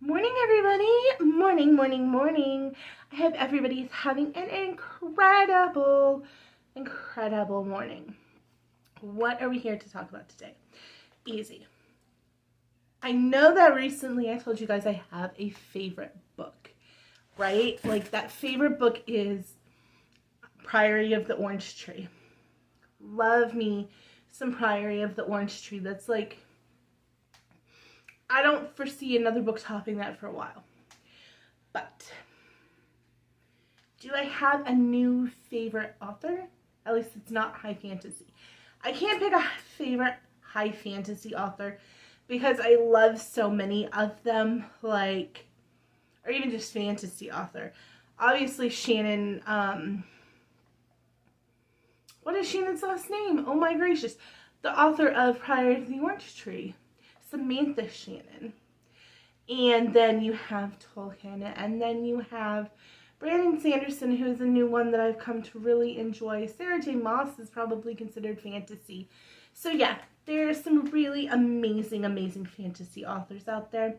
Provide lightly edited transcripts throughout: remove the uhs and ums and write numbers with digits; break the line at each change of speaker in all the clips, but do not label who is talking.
Morning, everybody. Morning, morning, morning. I hope everybody's having an incredible morning. What are we here to talk about today? Easy. I know that recently I told you guys I have a favorite book, right? Like that favorite book is Priory of the Orange Tree. Love me some Priory of the Orange Tree. That's like, I don't foresee another book topping that for a while. But do I have a new favorite author? At least it's not high fantasy. I can't pick a favorite high fantasy author because I love so many of them, like, or even just fantasy author. Obviously, Shannon, what is Shannon's last name? Oh my gracious. The author of Priory of the Orange Tree, Samantha Shannon. And then you have Tolkien, and then you have Brandon Sanderson, who's a new one that I've come to really enjoy. Sarah J. Maas is probably considered fantasy. So yeah, there's some really amazing fantasy authors out there.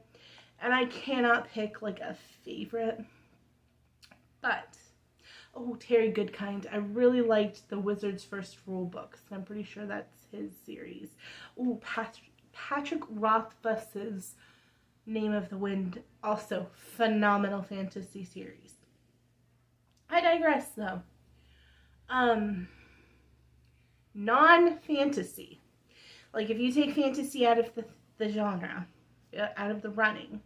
And I cannot pick like a favorite. But, oh, Terry Goodkind. I really liked the Wizard's First Rule books. I'm pretty sure that's his series. Oh, Patrick Rothfuss's Name of the Wind, also phenomenal fantasy series. I digress though. Non-fantasy. Like if you take fantasy out of the genre, out of the running,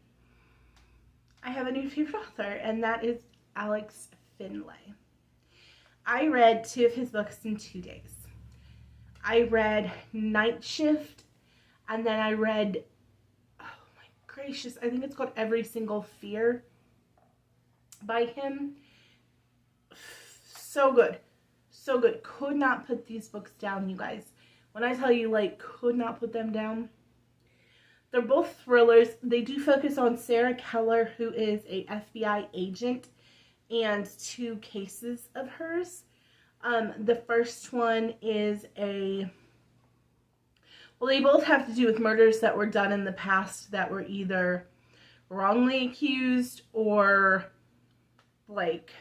I have a new favorite author, and that is Alex Finlay. I read 2 of his books in 2 days. I read Nightshift, and then I read, gracious, I think it's called Every Single Fear by him. So good. So good. Could not put these books down, you guys. When I tell you, like, could not put them down. They're both thrillers. They do focus on Sarah Keller, who is a FBI agent, and 2 cases of hers. The first one is well, they both have to do with murders that were done in the past that were either wrongly accused or, like,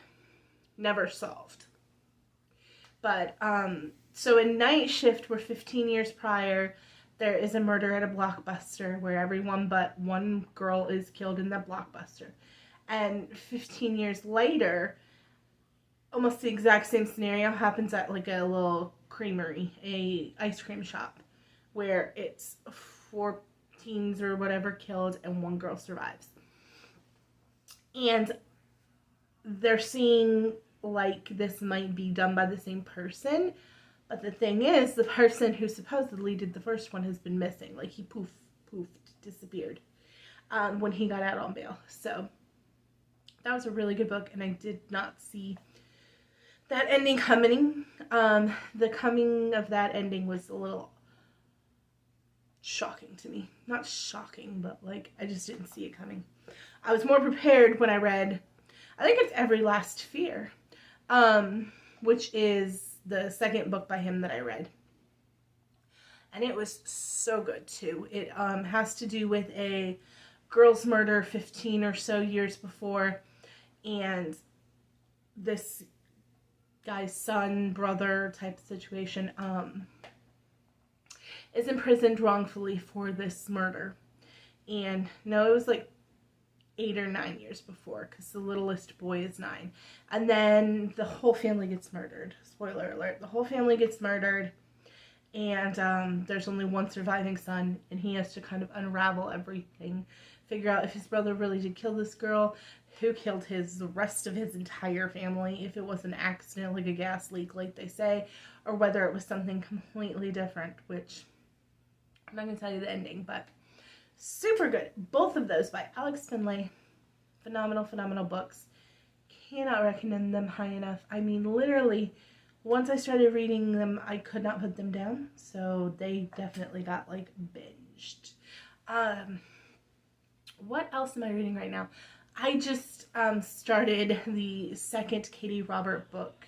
never solved. But, so in Nightshift, where 15 years prior, there is a murder at a Blockbuster where everyone but one girl is killed in that Blockbuster. And 15 years later, almost the exact same scenario happens at, like, a little creamery, a ice cream shop, where it's 4 teens or whatever killed and 1 girl survives. And they're seeing like this might be done by the same person, but the thing is, the person who supposedly did the first one has been missing. Like he poofed, disappeared when he got out on bail. So that was a really good book, and I did not see that ending coming. The coming of that ending was a little shocking to me. Not shocking, but like I just didn't see it coming. I was more prepared when I read, I think it's Every Last Fear, which is the second book by him that I read. And it was so good too. It has to do with a girl's murder 15 or so years before, and this guy's son, brother type situation, is imprisoned wrongfully for this murder. And no, it was like 8 or 9 years before, because the littlest boy is 9. And then the whole family gets murdered. Spoiler alert, the whole family gets murdered, and there's only one surviving son, and he has to kind of unravel everything, figure out if his brother really did kill this girl, who killed the rest of his entire family, if it was an accident like a gas leak like they say, or whether it was something completely different, which I'm not going to tell you the ending, but super good. Both of those by Alex Finlay. Phenomenal books. Cannot recommend them high enough. I mean, literally, once I started reading them, I could not put them down. So they definitely got, like, binged. What else am I reading right now? I just started the second Katie Robert book.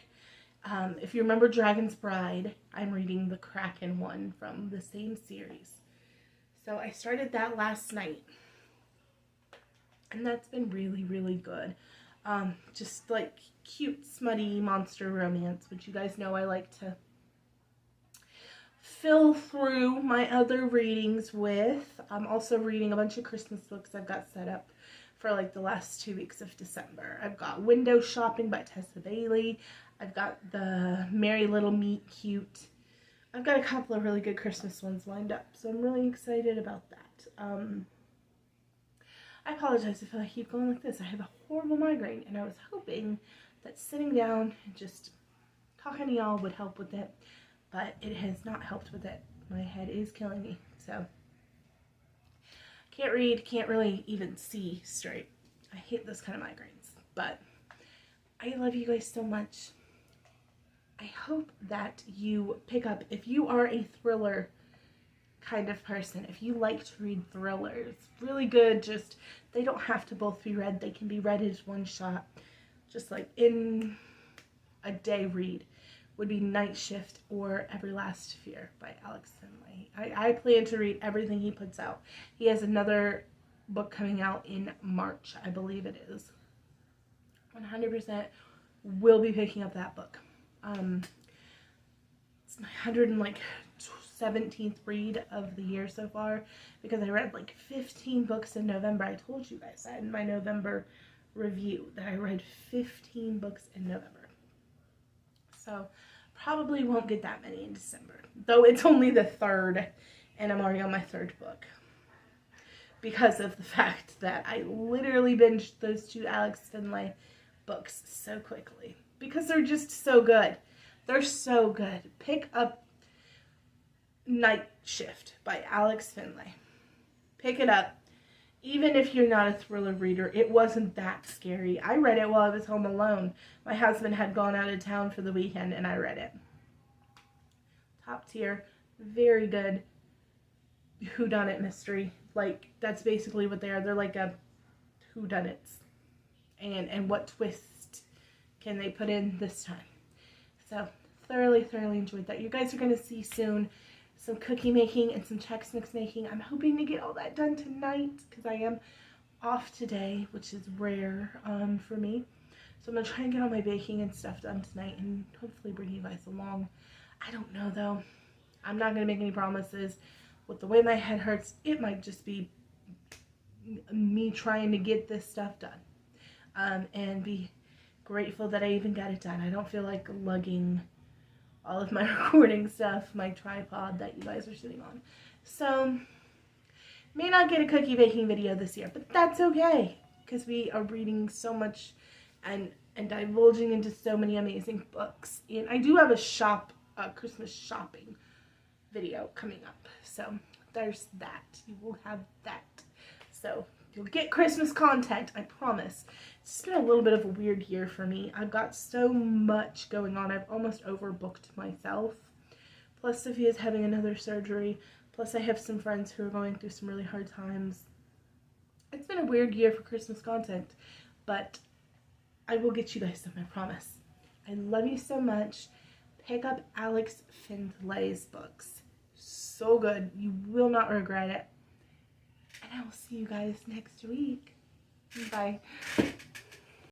If you remember Dragon's Bride, I'm reading the Kraken one from the same series. So I started that last night. and that's been really, really good. Just like cute, smutty monster romance, which you guys know I like to fill through my other readings with. I'm also reading a bunch of Christmas books I've got set up for like the last 2 weeks of December. I've got Window Shopping by Tessa Bailey. I've got the Merry Little Meet Cute. I've got a couple of really good Christmas ones lined up, so I'm really excited about that. I apologize if I keep going like this. I have a horrible migraine, and I was hoping that sitting down and just talking to y'all would help with it, but it has not helped with it. My head is killing me, so can't read, can't really even see straight. I hate those kind of migraines, but I love you guys so much. I hope that you pick up, if you are a thriller kind of person, if you like to read thrillers, really good, just, they don't have to both be read, they can be read as one shot, just like in a day read, would be Nightshift or Every Last Fear by Alex Finlay. I plan to read everything he puts out. He has another book coming out in March, I believe it is. 100% will be picking up that book. It's my 117th read of the year so far, because I read like 15 books in November. I told you guys that in my November review, that I read 15 books in November. So probably won't get that many in December, though it's only the 3rd and I'm already on my 3rd book, because of the fact that I literally binged those 2 Alex Finlay books so quickly, because they're just so good. They're so good. Pick up Nightshift by Alex Finlay. Pick it up. Even if you're not a thriller reader, it wasn't that scary. I read it while I was home alone. My husband had gone out of town for the weekend, and I read it. Top tier. Very good whodunit mystery. Like, that's basically what they are. They're like a whodunits. And what twist can they put in this time? So, thoroughly enjoyed that. You guys are going to see soon some cookie making and some Chex Mix making. I'm hoping to get all that done tonight, because I am off today, which is rare for me. So I'm going to try and get all my baking and stuff done tonight, and hopefully bring you guys along. I don't know, though. I'm not going to make any promises. With the way my head hurts, it might just be me trying to get this stuff done. And be grateful that I even got it done. I don't feel like lugging all of my recording stuff, my tripod that you guys are sitting on. So, may not get a cookie baking video this year, but that's okay, because we are reading so much and divulging into so many amazing books. And I do have a Christmas shopping video coming up, so there's that. You will have that. So, you'll get Christmas content, I promise. It's been a little bit of a weird year for me. I've got so much going on. I've almost overbooked myself. Plus, Sophia's having another surgery. Plus, I have some friends who are going through some really hard times. It's been a weird year for Christmas content, but I will get you guys some, I promise. I love you so much. Pick up Alex Finlay's books. So good. You will not regret it. And I will see you guys next week. Bye.